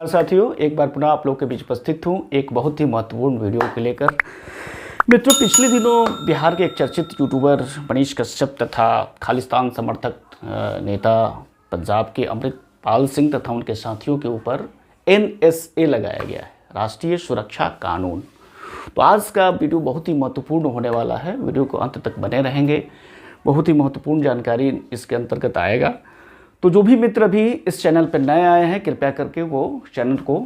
साथियों, एक बार पुनः आप लोग के बीच उपस्थित हूँ एक बहुत ही महत्वपूर्ण वीडियो को लेकर। मित्रों, पिछले दिनों बिहार के एक चर्चित यूट्यूबर मनीष कश्यप तथा खालिस्तान समर्थक नेता पंजाब के अमृतपाल सिंह तथा उनके साथियों के ऊपर NSA लगाया गया है, राष्ट्रीय सुरक्षा कानून। तो आज का वीडियो बहुत ही महत्वपूर्ण होने वाला है, वीडियो को अंत तक बने रहेंगे। बहुत ही महत्वपूर्ण जानकारी इसके अंतर्गत आएगा। तो जो भी मित्र अभी इस चैनल पर नए आए हैं, कृपया करके वो चैनल को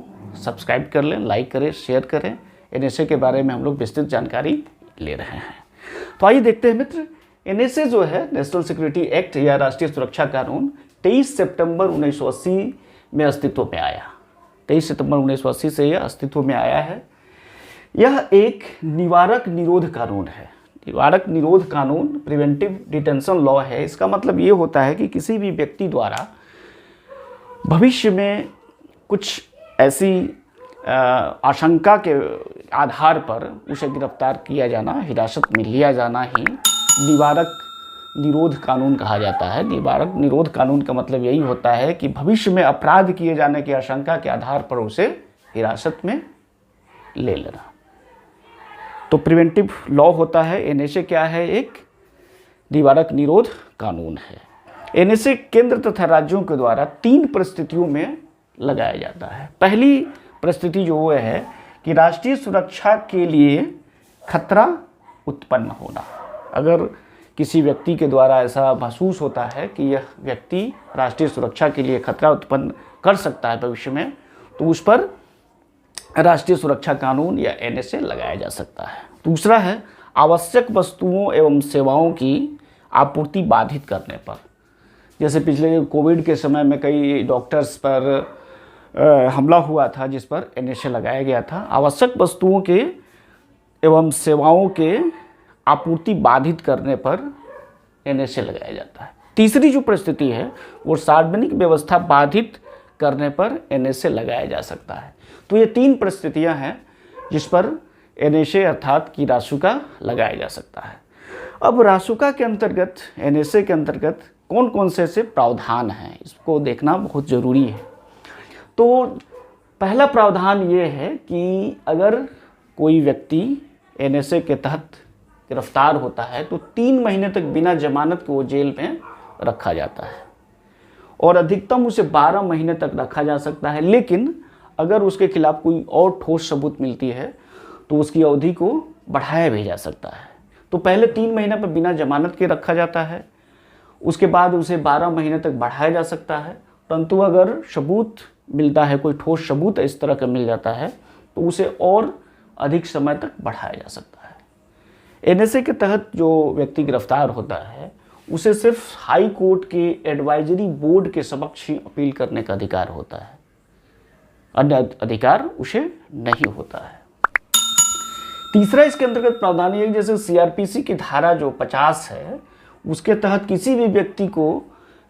सब्सक्राइब कर लें, लाइक करें, शेयर करें। NSA के बारे में हम लोग विस्तृत जानकारी ले रहे हैं। तो आइए देखते हैं मित्र, NSA जो है नेशनल सिक्योरिटी एक्ट या राष्ट्रीय सुरक्षा कानून 23 सितंबर 1980 में अस्तित्व में आया। 23 सितंबर 1980 से यह अस्तित्व में आया है। यह एक निवारक निरोध कानून है। निवारक निरोध कानून प्रिवेंटिव डिटेंशन लॉ है। इसका मतलब ये होता है कि किसी भी व्यक्ति द्वारा भविष्य में कुछ ऐसी आशंका के आधार पर उसे गिरफ्तार किया जाना, हिरासत में लिया जाना ही निवारक निरोध कानून कहा जाता है। निवारक निरोध कानून का मतलब यही होता है कि भविष्य में अपराध किए जाने की आशंका के आधार पर उसे हिरासत में ले लेना। तो प्रिवेंटिव लॉ होता है। NSA क्या है? एक निवारक निरोध कानून है। NSA केंद्र तथा राज्यों के द्वारा 3 परिस्थितियों में लगाया जाता है। पहली परिस्थिति जो है कि राष्ट्रीय सुरक्षा के लिए खतरा उत्पन्न होना। अगर किसी व्यक्ति के द्वारा ऐसा महसूस होता है कि यह व्यक्ति राष्ट्रीय सुरक्षा के लिए खतरा उत्पन्न कर सकता है भविष्य में, तो उस पर राष्ट्रीय सुरक्षा कानून या NSA लगाया जा सकता है। दूसरा है आवश्यक वस्तुओं एवं सेवाओं की आपूर्ति बाधित करने पर। जैसे पिछले कोविड के समय में कई डॉक्टर्स पर हमला हुआ था, जिस पर NSA लगाया गया था। आवश्यक वस्तुओं के एवं सेवाओं के आपूर्ति बाधित करने पर NSA लगाया जाता है। तीसरी जो परिस्थिति है वो सार्वजनिक व्यवस्था बाधित करने पर NSA लगाया जा सकता है। तो ये 3 परिस्थितियां हैं जिस पर NSA अर्थात कि रासुका लगाया जा सकता है। अब रासुका के अंतर्गत, NSA के अंतर्गत कौन कौन से ऐसे प्रावधान हैं, इसको देखना बहुत ज़रूरी है। तो पहला प्रावधान ये है कि अगर कोई व्यक्ति NSA के तहत गिरफ्तार होता है तो 3 महीने तक बिना जमानत के वो जेल में रखा जाता है और अधिकतम उसे 12 महीने तक रखा जा सकता है। लेकिन अगर उसके खिलाफ कोई और ठोस सबूत मिलती है तो उसकी अवधि को बढ़ाया भी जा सकता है। तो पहले 3 महीने पर बिना जमानत के रखा जाता है, उसके बाद उसे 12 महीने तक बढ़ाया जा सकता है। परंतु अगर सबूत मिलता है, कोई ठोस सबूत इस तरह का मिल जाता है, तो उसे और अधिक समय तक बढ़ाया जा सकता है। NSA के तहत जो व्यक्ति गिरफ्तार होता है उसे सिर्फ हाई कोर्ट के एडवाइजरी बोर्ड के समक्ष ही अपील करने का अधिकार होता है, अन्य अधिकार उसे नहीं होता है। तीसरा इसके अंतर्गत प्रावधान है, जैसे CRPC की धारा जो 50 है उसके तहत किसी भी व्यक्ति को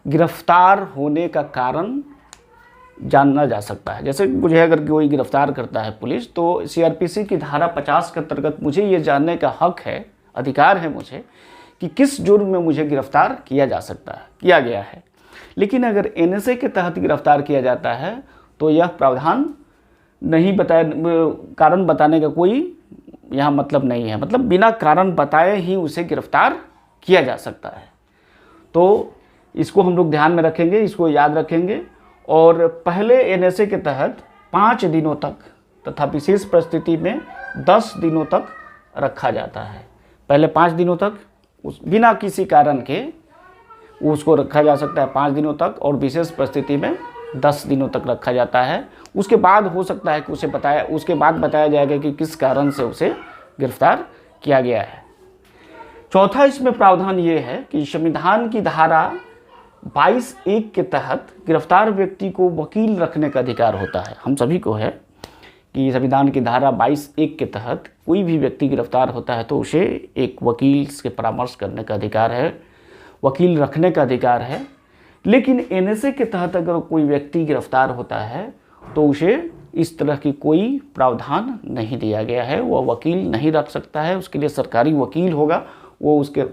गिरफ्तार होने का कारण जानना जा सकता है। जैसे मुझे अगर कोई गिरफ्तार करता है पुलिस, तो CRPC की धारा 50 के अंतर्गत मुझे ये जानने का हक है, अधिकार है मुझे, कि किस जुर्म में मुझे गिरफ्तार किया जा सकता है, किया गया है। लेकिन अगर NSA के तहत गिरफ्तार किया जाता है तो यह प्रावधान नहीं बताया, कारण बताने का कोई यहाँ मतलब नहीं है। मतलब बिना कारण बताए ही उसे गिरफ्तार किया जा सकता है। तो इसको हम लोग ध्यान में रखेंगे, इसको याद रखेंगे। और पहले NSA के तहत 5 दिनों तक तथा विशेष परिस्थिति में 10 दिनों तक रखा जाता है। पहले 5 दिनों तक बिना किसी कारण के उसको रखा जा सकता है 5 दिनों तक, और विशेष परिस्थिति में 10 दिनों तक रखा जाता है। उसके बाद हो सकता है कि उसके बाद बताया जाएगा कि किस कारण से उसे गिरफ्तार किया गया है। चौथा इसमें प्रावधान ये है कि संविधान की धारा 22(1) के तहत गिरफ्तार व्यक्ति को वकील रखने का अधिकार होता है। हम सभी को है कि संविधान की धारा 22(1) के तहत कोई भी व्यक्ति गिरफ्तार होता है तो उसे एक वकील से परामर्श करने का अधिकार है, वकील रखने का अधिकार है। लेकिन NSA के तहत अगर कोई व्यक्ति गिरफ्तार होता है तो उसे इस तरह की कोई प्रावधान नहीं दिया गया है। वह वकील नहीं रख सकता है, उसके लिए सरकारी वकील होगा, वो उसके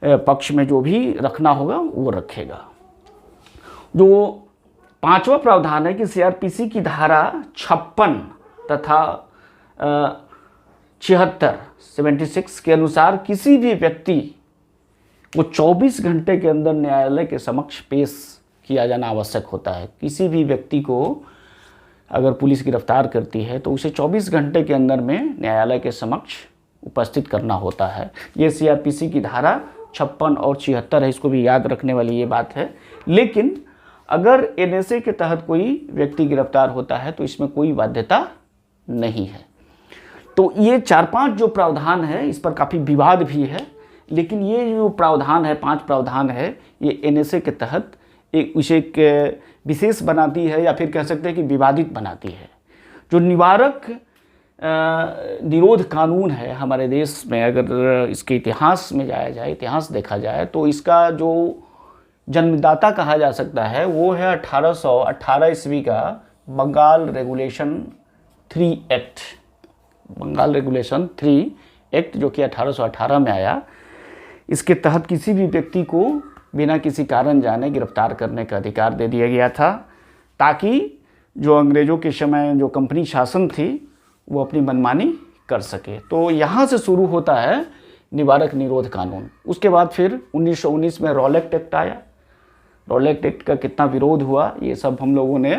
पक्ष में जो भी रखना होगा वो रखेगा। जो 5वां प्रावधान है कि सीआरपीसी की धारा 56 तथा 76 के अनुसार किसी भी व्यक्ति को 24 घंटे के अंदर न्यायालय के समक्ष पेश किया जाना आवश्यक होता है। किसी भी व्यक्ति को अगर पुलिस गिरफ्तार करती है तो उसे 24 घंटे के अंदर में न्यायालय के समक्ष उपस्थित करना होता है। ये सीआरपीसी की धारा 56 और 76 है, इसको भी याद रखने वाली ये बात है। लेकिन अगर एनएसए के तहत कोई व्यक्ति गिरफ्तार होता है तो इसमें कोई बाध्यता नहीं है। तो ये 4-5 जो प्रावधान है इस पर काफ़ी विवाद भी है, लेकिन ये जो प्रावधान है 5 प्रावधान है ये एनएसए के तहत उसे एक विशेष बनाती है या फिर कह सकते हैं कि विवादित बनाती है। जो निवारक निरोध कानून है हमारे देश में, अगर इसके इतिहास में जाया जाए, इतिहास देखा जाए तो इसका जो जन्मदाता कहा जा सकता है वो है 1818 ईस्वी का Bengal regulation 3 act. Bengal regulation 3 act जो कि 1818 में आया। इसके तहत किसी भी व्यक्ति को बिना किसी कारण जाने गिरफ्तार करने का अधिकार दे दिया गया था, ताकि जो अंग्रेज़ों के समय जो कंपनी शासन थी वो अपनी मनमानी कर सके। तो यहाँ से शुरू होता है निवारक निरोध कानून। उसके बाद फिर 1919 में रॉलेट एक्ट आया। रॉलेट एक्ट का कितना विरोध हुआ ये सब हम लोगों ने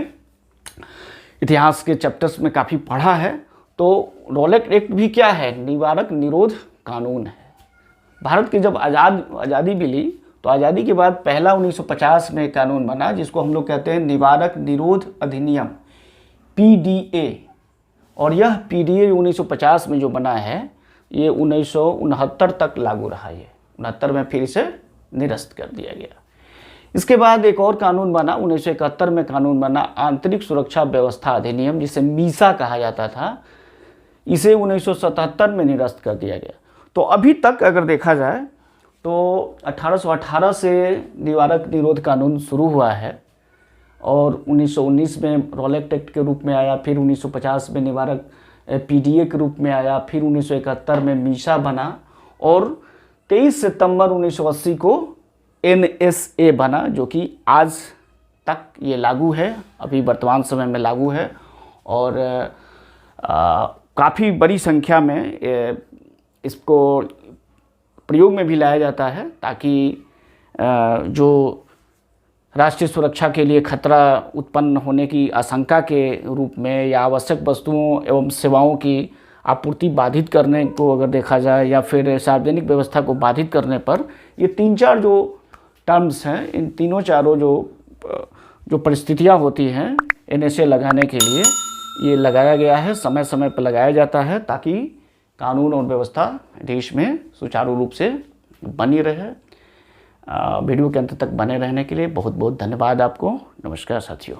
इतिहास के चैप्टर्स में काफ़ी पढ़ा है। तो रॉलेट एक्ट भी क्या है? निवारक निरोध कानून है। भारत की जब आज़ादी मिली तो आज़ादी के बाद पहला 1950 में कानून बना जिसको हम लोग कहते हैं निवारक निरोध अधिनियम PDA। और यह PDA 1950 में जो बना है ये 1969 तक लागू रहा। ये 69 में फिर इसे निरस्त कर दिया गया। इसके बाद एक और कानून बना 1971 में कानून बना आंतरिक सुरक्षा व्यवस्था अधिनियम, जिसे मीसा कहा जाता था। इसे 1977 में निरस्त कर दिया गया। तो अभी तक अगर देखा जाए तो 1818 से निवारक निरोध कानून शुरू हुआ है और 1919 में रॉलेट एक्ट के रूप में आया, फिर 1950 में निवारक PDA के रूप में आया, फिर 1971 में मीसा बना और 23 सितंबर 1980 को NSA बना, जो कि आज तक ये लागू है, अभी वर्तमान समय में लागू है। और काफ़ी बड़ी संख्या में इसको प्रयोग में भी लाया जाता है, ताकि जो राष्ट्रीय सुरक्षा के लिए खतरा उत्पन्न होने की आशंका के रूप में या आवश्यक वस्तुओं एवं सेवाओं की आपूर्ति बाधित करने को अगर देखा जाए या फिर सार्वजनिक व्यवस्था को बाधित करने पर ये 3-4 जो टर्म्स हैं, इन तीनों चारों जो परिस्थितियां होती हैं NSA लगाने के लिए ये लगाया गया है। समय समय पर लगाया जाता है ताकि कानून और व्यवस्था देश में सुचारू रूप से बनी रहे। वीडियो के अंत तक बने रहने के लिए बहुत बहुत धन्यवाद आपको। नमस्कार साथियों।